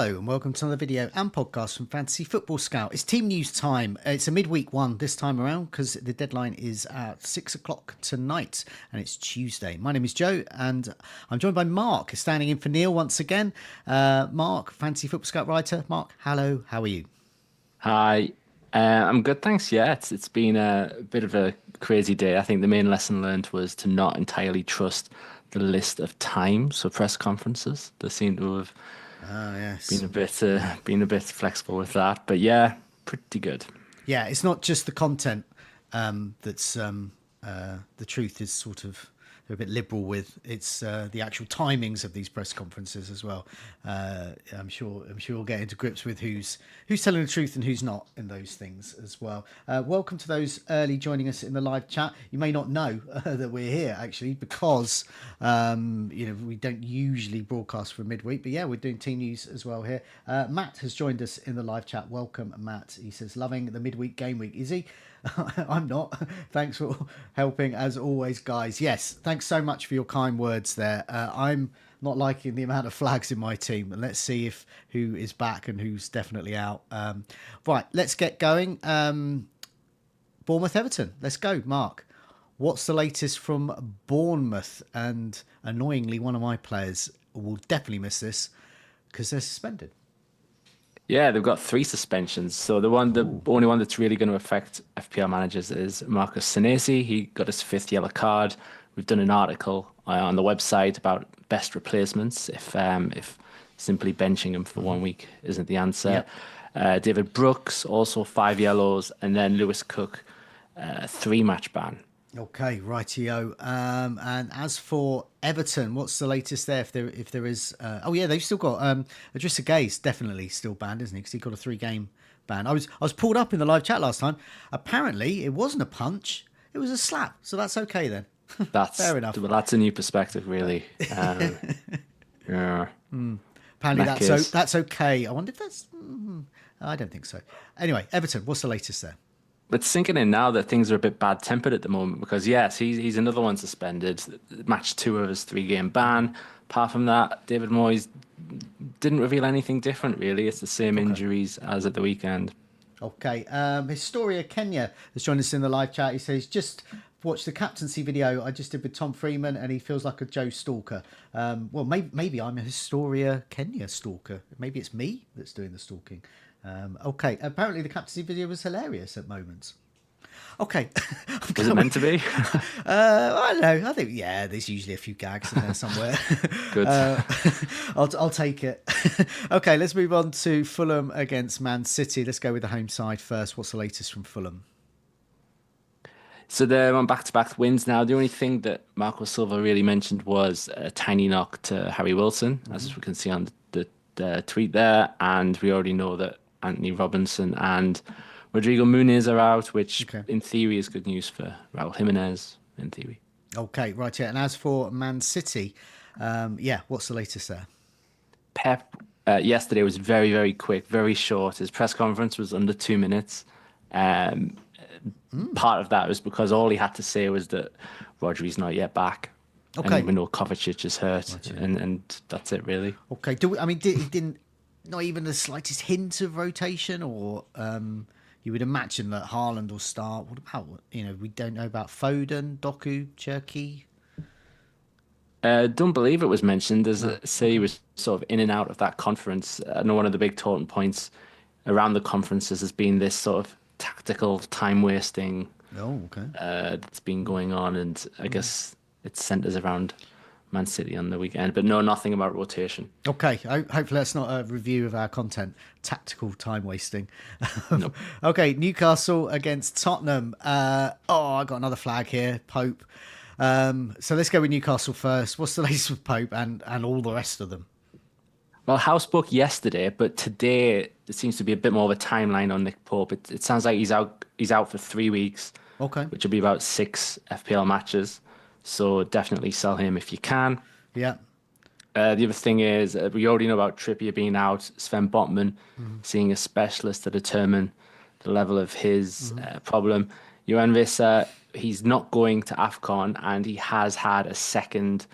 Hello and welcome to another video and podcast from Fantasy Football Scout. It's team news time. It's a midweek one this time around because the deadline is at 6 o'clock tonight and it's Tuesday. My name is Joe and I'm joined by Marc, standing in for Neil once again. Marc, Fantasy Football Scout writer. Marc, hello, how are you? Hi, I'm good, thanks. Yeah, it's been a bit of a crazy day. I think the main lesson learned was to not entirely trust the list of times for press conferences. They seem to have Yes. been a bit flexible with that, but yeah, pretty good. Yeah, it's not just the content that's the truth is sort of they're a bit liberal with. It's the actual timings of these press conferences as well. I'm sure we'll get into grips with who's telling the truth and who's not in those things as well. Welcome to those early joining us in the live chat. You may not know that we're here actually because we don't usually broadcast for midweek, but yeah, we're doing team news as well here. Matt has joined us in the live chat. Welcome, Matt. He says loving the midweek game week. Is he? I'm not. Thanks for helping as always, guys. Yes, thanks so much for your kind words there. I'm not liking the amount of flags in my team. Let's see who is back and who's definitely out. Right, let's get going. Bournemouth Everton. Let's go, Marc. What's the latest from Bournemouth? And annoyingly, one of my players will definitely miss this because they're suspended. Yeah, they've got 3 suspensions. So the only one that's really going to affect FPL managers is Marcus Senesi. He got his 5th yellow card. We've done an article on the website about best replacements if simply benching him for 1 week isn't the answer. Yep. David Brooks, also 5 yellows, and then Lewis Cook, 3-match ban. Okay, rightio. And as for Everton, what's the latest there? If there is, they've still got Idrissa Gueye's definitely still banned, isn't he? Because he got a 3-game ban. I was pulled up in the live chat last time. Apparently, it wasn't a punch; it was a slap. So that's okay then. That's fair enough. Well, that's a new perspective, really. Yeah. Apparently, that's okay. I wonder if that's. I don't think so. Anyway, Everton, what's the latest there? It's sinking in now that things are a bit bad-tempered at the moment because, yes, he's another one suspended. Match 2 of his 3-game ban. Apart from that, David Moyes didn't reveal anything different, really. It's the same injuries as at the weekend. Okay. Historia Kenya has joined us in the live chat. He says, just watched the captaincy video I just did with Tom Freeman and he feels like a Joe stalker. Well, maybe I'm a Historia Kenya stalker. Maybe it's me that's doing the stalking. Okay, apparently the captaincy video was hilarious at moments. Okay. Was it meant to be? I don't know. I think, there's usually a few gags in there somewhere. Good. I'll take it. Okay, let's move on to Fulham against Man City. Let's go with the home side first. What's the latest from Fulham? So they're on back-to-back wins now. The only thing that Marco Silva really mentioned was a tiny knock to Harry Wilson, as we can see on the tweet there. And we already know that Anthony Robinson and Rodrigo Muniz are out, which in theory is good news for Raul Jimenez, in theory. Okay, right, yeah. And as for Man City, what's the latest there? Pep yesterday was very, very quick, very short. His press conference was under 2 minutes. Part of that was because all he had to say was that Rodri's not yet back. Okay. And we know Kovacic is hurt, and that's it, really. Okay. He didn't, not even the slightest hint of rotation, or you would imagine that Haaland will start. What about, we don't know about Foden, Doku, Cherki? Don't believe it was mentioned. He was sort of in and out of that conference. I know one of the big talking points around the conferences has been this sort of tactical time wasting that's been going on, and I guess it centres around Man City on the weekend, but nothing about rotation. Okay, hopefully that's not a review of our content. Tactical time wasting. Nope. Okay, Newcastle against Tottenham. I got another flag here, Pope. So let's go with Newcastle first. What's the latest with Pope and all the rest of them? Well, House spoke yesterday, but today there seems to be a bit more of a timeline on Nick Pope. It sounds like he's out for 3 weeks. Okay. Which will be about 6 FPL matches. So definitely sell him if you can. Yeah. The other thing is, we already know about Trippier being out. Sven Botman seeing a specialist to determine the level of his problem. Johan Wissa, he's not going to AFCON, and he has had a second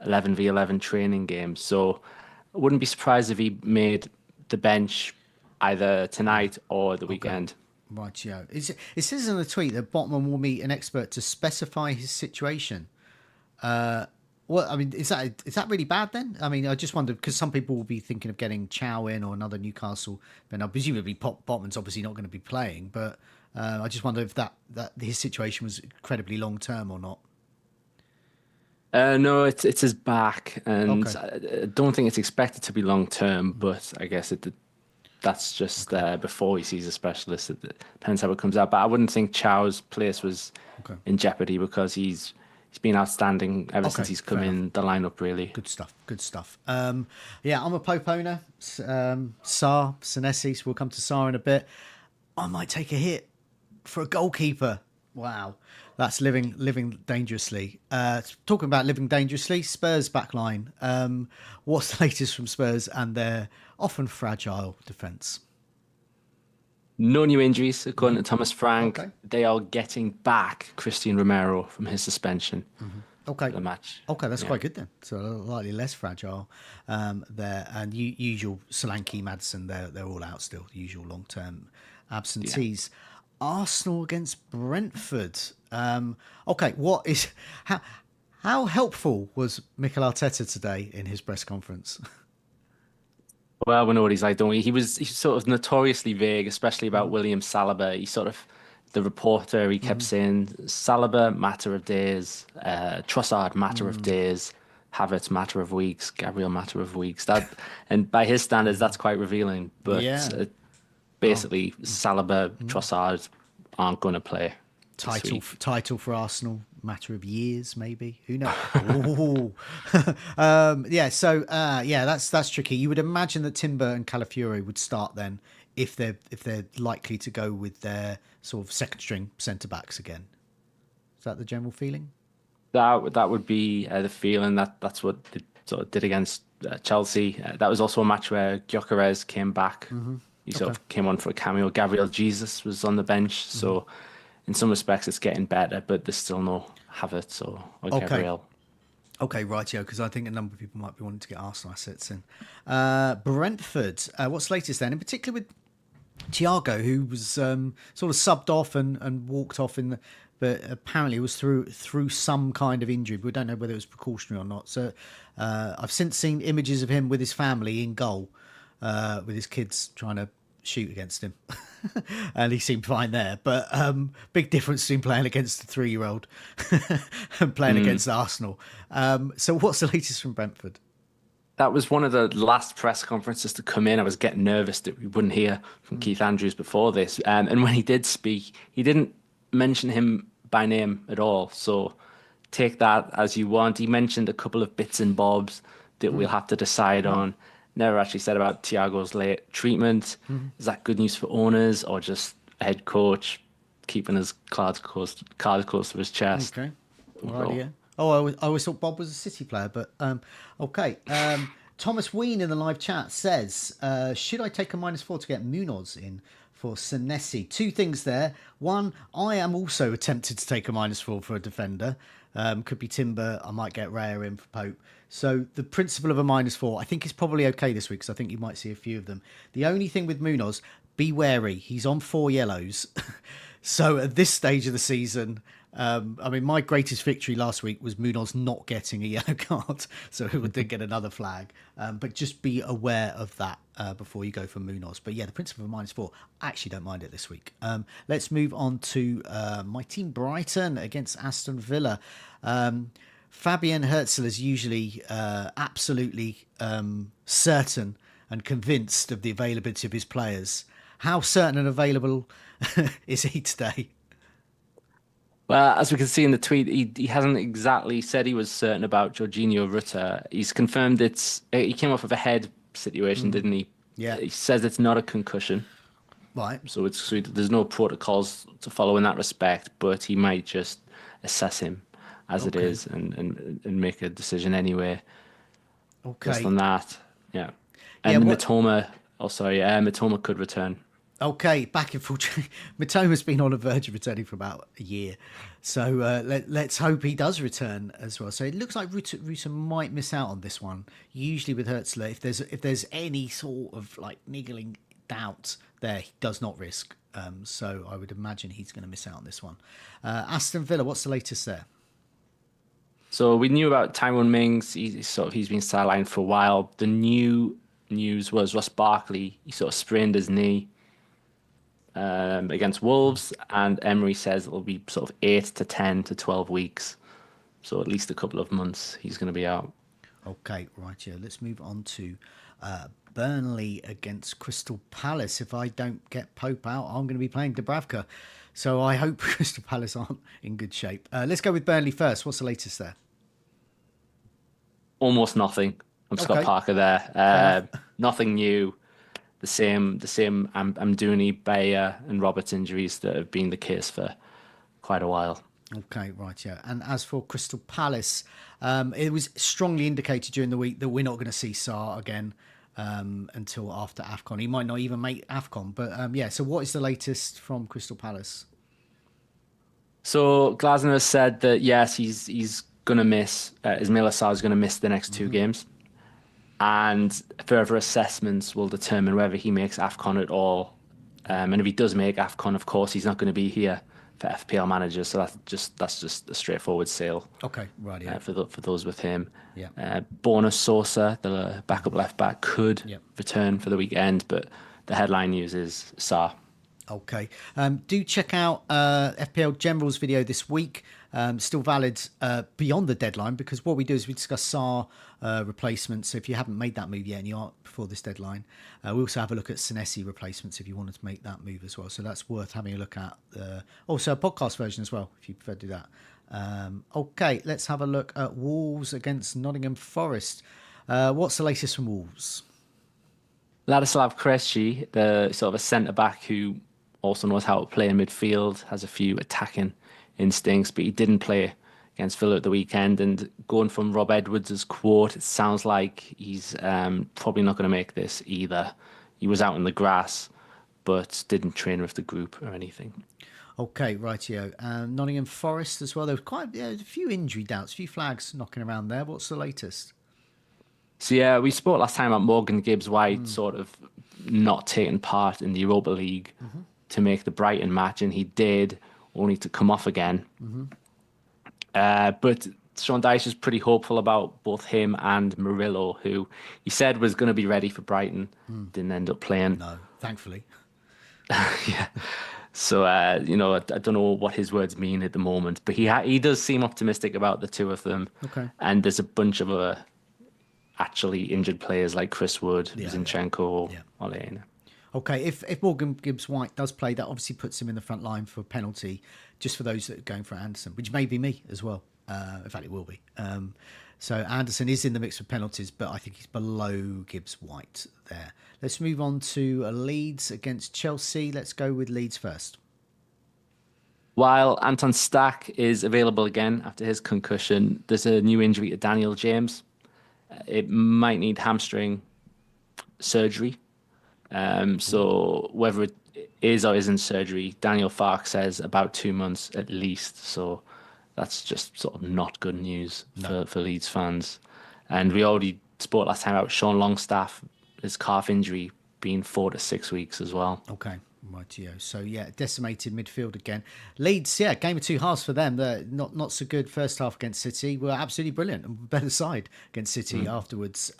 11v11 training game. So I wouldn't be surprised if he made the bench either tonight or the Okay. weekend. Right, yeah. It says in the tweet that Botman will meet an expert to specify his situation. Well, I mean, is that really bad then? I mean, I just wonder because some people will be thinking of getting Chow in or another Newcastle. Then presumably Botman's obviously not going to be playing, but I just wonder if that his situation was incredibly long term or not. No, it's his back, and Okay, I don't think it's expected to be long term. But I guess that's just okay, before he sees a specialist. It depends how it comes out. But I wouldn't think Chow's place was okay, in jeopardy because he's been outstanding ever since okay. he's Fair come enough. in the lineup. Really, Good stuff. Good stuff. Yeah, I'm a Pope owner. SAR, Senesi. So we'll come to SAR in a bit. I might take a hit for a goalkeeper. Wow, that's living dangerously. Talking about living dangerously, Spurs backline. What's the latest from Spurs and their often fragile defence? no new injuries according to Thomas Frank. Okay, They are getting back Christian Romero from his suspension okay, for the match. okay. That's Yeah, quite good then. So slightly less fragile there, and usual Solanke, Madsen. They're all out still. Usual long term yeah. absentees. Arsenal against Brentford. Okay, what is how helpful was Mikel Arteta today in his press conference? Well, we know what he's like, don't we? He's sort of notoriously vague, especially about William Saliba. He sort of the reporter he kept saying Saliba matter of days, Trossard matter of days, Havertz matter of weeks, Gabriel matter of weeks. That and by his standards, that's quite revealing. But Yeah. Oh, basically, Saliba, Trossard aren't going to play this week. title for Arsenal. Matter of years, maybe. Who knows? Ooh. Yeah. So yeah, that's tricky. You would imagine that Timber and Calafiori would start then if they're likely to go with their sort of second string centre backs again. Is that the general feeling? That would be the feeling that's what they sort of did against Chelsea. That was also a match where Gyökeres came back. He sort Okay. of came on for a cameo. Gabriel Jesus was on the bench, so in some respects it's getting better, but there's still no Havertz or Okay. Gabriel. Okay, rightio, because I think a number of people might be wanting to get Arsenal assets in. Brentford, what's latest then? In particular with Thiago, who was sort of subbed off and walked off but apparently it was through some kind of injury. But we don't know whether it was precautionary or not. So I've since seen images of him with his family in goal, with his kids trying to shoot against him, and he seemed fine there. But big difference between playing against a 3-year-old and playing against Arsenal. So what's the latest from Brentford? That was one of the last press conferences to come in. I was getting nervous that we wouldn't hear from Keith Andrews before this. And when he did speak, he didn't mention him by name at all. So take that as you want. He mentioned a couple of bits and bobs that we'll have to decide on. Never actually said about Thiago's late treatment. Is that good news for owners or just a head coach keeping his cards close to his chest? Okay. All right, Well, yeah. Oh, I always thought Bob was a City player, but okay. Thomas Ween in the live chat says, should I take a -4 to get Munoz in for Senesi? Two things there. One, I am also tempted to take a -4 for a defender. Could be Timber. I might get Raya in for Pope. So the principle of a -4, I think, is probably okay this week because I think you might see a few of them. The only thing with Munoz, be wary. He's on 4 yellows. So at this stage of the season, I mean, my greatest victory last week was Munoz not getting a yellow card, so he did get another flag. But just be aware of that before you go for Munoz. But yeah, the principle of -4, I actually don't mind it this week. Let's move on to my team Brighton against Aston Villa. Fabian Herzl is usually absolutely certain and convinced of the availability of his players. How certain and available is he today? well, as we can see in the tweet, he hasn't exactly said he was certain about Jorginho Rutter. He's confirmed he came off of a head situation, didn't he? Yeah. He says it's not a concussion, Right. so there's no protocols to follow in that respect, but he might just assess him as it Okay. is and make a decision anyway based Okay. on that. Yeah. Yeah. And Mitoma, Mitoma could return. Okay, back in full. Matoma's been on the verge of returning for about a year, so let's hope he does return as well. So it looks like Ruta might miss out on this one. Usually with Hertzler, if there's any sort of like niggling doubt there, he does not risk. So I would imagine he's going to miss out on this one. Aston Villa, what's the latest there? So we knew about Tyrone Mings. He's been sidelined for a while. The new news was Ross Barkley. He sort of sprained his knee against Wolves, and Emery says it'll be sort of 8 to 10 to 12 weeks. So at least a couple of months he's going to be out. Okay, right, yeah. Let's move on to Burnley against Crystal Palace. If I don't get Pope out, I'm going to be playing Dubravka. So I hope Crystal Palace aren't in good shape. Let's go with Burnley first. What's the latest there? Almost nothing. I'm Scott Okay, Parker there. Nothing new. The same Amdouni, Bayer, and Roberts injuries that have been the case for quite a while. okay, right, yeah. And as for Crystal Palace, it was strongly indicated during the week that we're not going to see SARR again until after AFCON. He might not even make AFCON. But yeah, so what is the latest from Crystal Palace? So Glasner has said that yes, he's gonna miss. Ismaila Sarr is gonna miss the next two games, and further assessments will determine whether he makes AFCON at all. And if he does make AFCON, of course, he's not going to be here for FPL managers. So that's just a straightforward sale Okay, right, yeah. for those with him. Yeah. Bonus Sosa, the backup left back, could Yep. return for the weekend, but the headline news is Sarr. Okay. Do check out FPL General's video this week. Still valid beyond the deadline, because what we do is we discuss SAR replacements. So if you haven't made that move yet and you aren't before this deadline, we also have a look at Senesi replacements if you wanted to make that move as well. So that's worth having a look at. Also a podcast version as well, if you prefer to do that. Okay, let's have a look at Wolves against Nottingham Forest. What's the latest from Wolves? Ladislav Krejci, the sort of a centre back who also knows how to play in midfield, has a few attacking instincts, but he didn't play against Villa at the weekend. And going from Rob Edwards' quote, it sounds like he's probably not going to make this either. He was out in the grass, but didn't train with the group or anything. Okay, rightio. Nottingham Forest as well. There was quite a few injury doubts, a few flags knocking around there. What's the latest? So yeah, we spoke last time about Morgan Gibbs-White sort of not taking part in the Europa League to make the Brighton match, and he did, only to come off again. But Sean Dyche is pretty hopeful about both him and Murillo, who he said was going to be ready for Brighton, didn't end up playing. No, thankfully. Yeah. So, I don't know what his words mean at the moment, but he does seem optimistic about the two of them. Okay. And there's a bunch of other actually injured players like Chris Wood, Zinchenko, Olena. Okay, if Morgan Gibbs-White does play, that obviously puts him in the front line for a penalty, just for those that are going for Anderson, which may be me as well. In fact, it will be. So Anderson is in the mix of penalties, but I think he's below Gibbs-White there. Let's move on to Leeds against Chelsea. Let's go with Leeds first. While Anton Stack is available again after his concussion, there's a new injury to Daniel James. It might need hamstring surgery. So whether it is or isn't surgery, Daniel Fark says about 2 months at least. So that's just sort of not good news for Leeds fans. And we already spoke last time about Sean Longstaff, his calf injury being 4 to 6 weeks as well. Okay, rightio. So yeah, decimated midfield again. Leeds, yeah, game of two halves for them. They're not so good first half against City. Were absolutely brilliant and better side against City afterwards.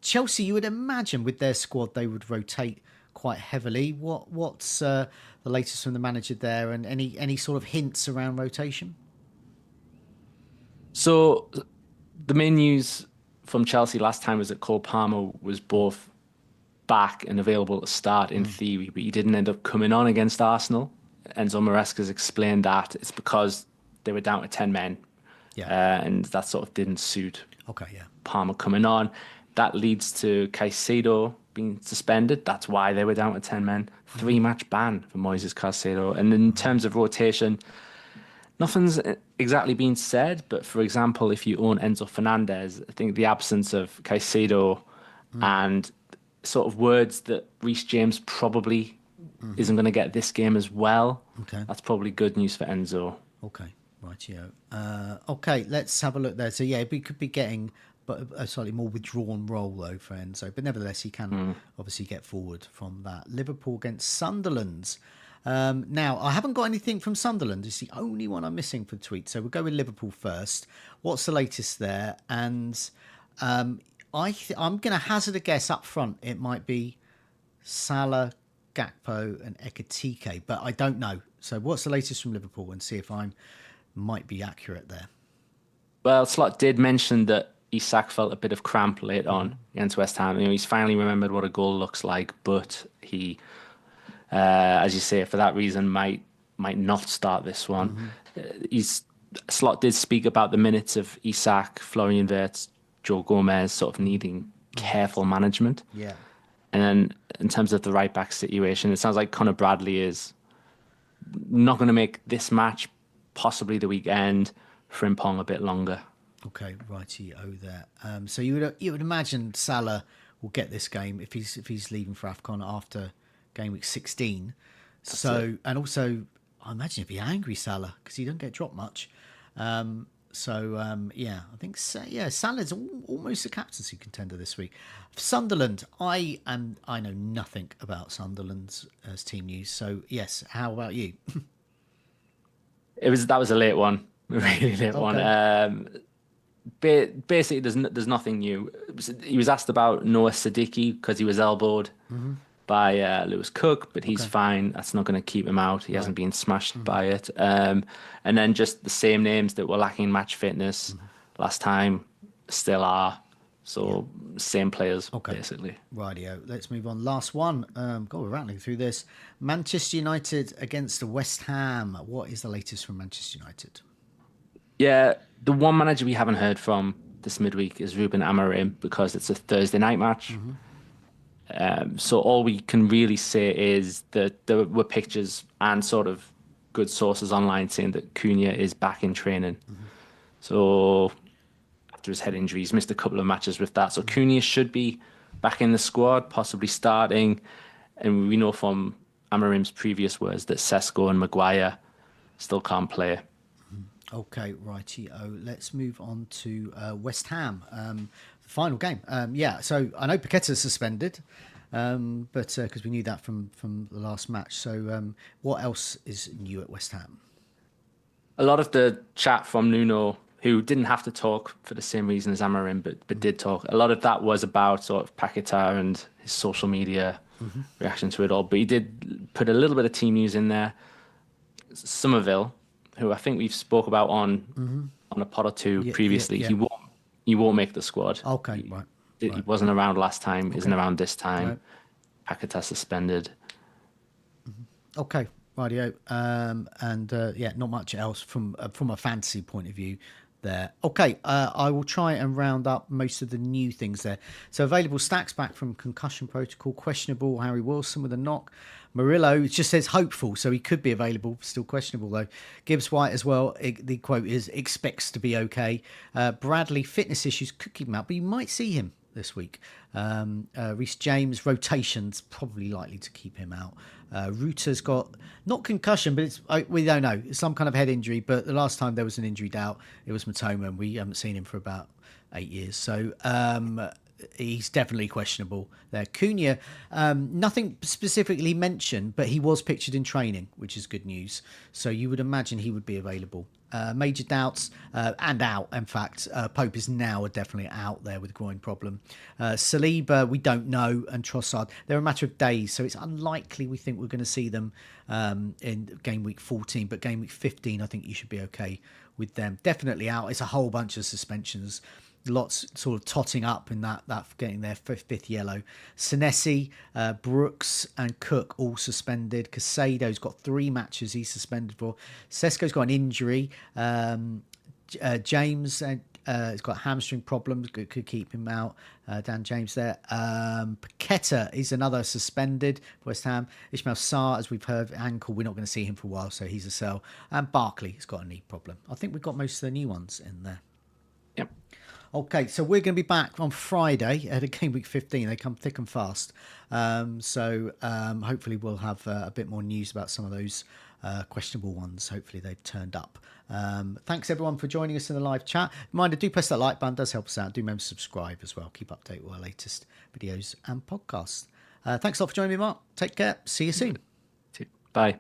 Chelsea, you would imagine with their squad they would rotate quite heavily. What's the latest from the manager there, and any sort of hints around rotation? So the main news from Chelsea last time was that Cole Palmer was both back and available to start in theory, but he didn't end up coming on against Arsenal. Enzo Maresca's explained that it's because they were down to 10 men. And that sort of didn't suit Palmer coming on. That leads to Caicedo being suspended. That's why they were down to 10 men. 3-match ban for Moises Caicedo. And in terms of rotation, nothing's exactly been said, but for example, if you own Enzo Fernandez, I think the absence of Caicedo and sort of words that Reece James probably isn't going to get this game as well. Okay. That's probably good news for Enzo. Okay, rightio. Okay, let's have a look there. So yeah, we could be getting but a slightly more withdrawn role though for Enzo, but nevertheless he can obviously get forward from that. Liverpool against Sunderland. Now I haven't got anything from Sunderland. It's the only one I'm missing for the tweet. So we'll go with Liverpool first. What's the latest there? And I'm going to hazard a guess up front. It might be Salah, Gakpo, and Ekitike, but I don't know. So what's the latest from Liverpool, and see if I might be accurate there. Well, Slot did mention that Isak felt a bit of cramp late on against West Ham. He's finally remembered what a goal looks like, but he, as you say, for that reason might not start this one. Slot did speak about the minutes of Isak, Florian Wirtz, Joe Gomez sort of needing careful management. Yeah. And then in terms of the right back situation, it sounds like Conor Bradley is not going to make this match, possibly the weekend, Frimpong a bit longer. Okay, righty-o there. So you would imagine Salah will get this game if he's leaving for AFCON after game week 16. And also I imagine he'd be angry, Salah, because he doesn't get dropped much. I think Salah's almost a captaincy contender this week. Sunderland, I know nothing about Sunderland's team news. So yes, how about you? That was a late one, a really late one. Basically, there's nothing new. He was asked about Noah Siddiqui because he was elbowed by Lewis Cook, but he's fine. That's not going to keep him out. He hasn't been smashed by it. And then just the same names that were lacking match fitness last time still are. So same players, basically. Rightio. Let's move on. Last one. We're rattling through this. Manchester United against West Ham. What is the latest from Manchester United? Yeah, the one manager we haven't heard from this midweek is Ruben Amorim because it's a Thursday night match. So all we can really say is that there were pictures and sort of good sources online saying that Cunha is back in training. So after his head injury, he's missed a couple of matches with that. So Cunha should be back in the squad, possibly starting. And we know from Amorim's previous words that Sesko and Maguire still can't play. Okay, righty-o. Let's move on to West Ham. The final game. So I know Paqueta's suspended, but because we knew that from the last match. So what else is new at West Ham? A lot of the chat from Nuno, who didn't have to talk for the same reason as Amorim, but did talk. A lot of that was about sort of Paqueta and his social media reaction to it all. But he did put a little bit of team news in there. Somerville, who I think we've spoke about on a pod or two previously, he won't make the squad. Okay, He wasn't around last time, isn't around this time. Paqueta suspended. Okay, rightio. Not much else from a fantasy point of view there. Okay, I will try and round up most of the new things there. So available stacks back from concussion protocol, questionable Harry Wilson with a knock. Murillo just says hopeful, so he could be available, still questionable though. Gibbs White as well, the quote is expects to be okay. Bradley, fitness issues could keep him out, but you might see him this week. Reece James, rotations probably likely to keep him out. Ruta's got not concussion, but we don't know, it's some kind of head injury, but the last time there was an injury doubt, it was Matoma, and we haven't seen him for about 8 years. So he's definitely questionable there. Cunha, nothing specifically mentioned, but he was pictured in training, which is good news. So you would imagine he would be available. Major doubts and out. In fact, Pope is now definitely out there with groin problem. Saliba, we don't know, and Trossard, they're a matter of days, so it's unlikely we think we're going to see them in game week 14, but game week 15, I think you should be okay with them. Definitely out. It's a whole bunch of suspensions. Lots sort of totting up in that getting their fifth yellow. Senesi, Brooks and Cook all suspended. Casado's got 3 matches he's suspended for. Sesko's got an injury. James has got hamstring problems, could keep him out. Dan James there. Paqueta is another suspended for West Ham. Ismail Sarr, as we've heard, ankle, we're not going to see him for a while, so he's a sell. And Barkley has got a knee problem. I think we've got most of the new ones in there. Yep. Okay, so we're going to be back on Friday at a Game Week 15. They come thick and fast. So hopefully we'll have a bit more news about some of those questionable ones. Hopefully they've turned up. Thanks everyone for joining us in the live chat. Reminder, do press that like button, does help us out. Do remember to subscribe as well. Keep updated with our latest videos and podcasts. Thanks a lot for joining me, Mark. Take care. See you soon. Bye.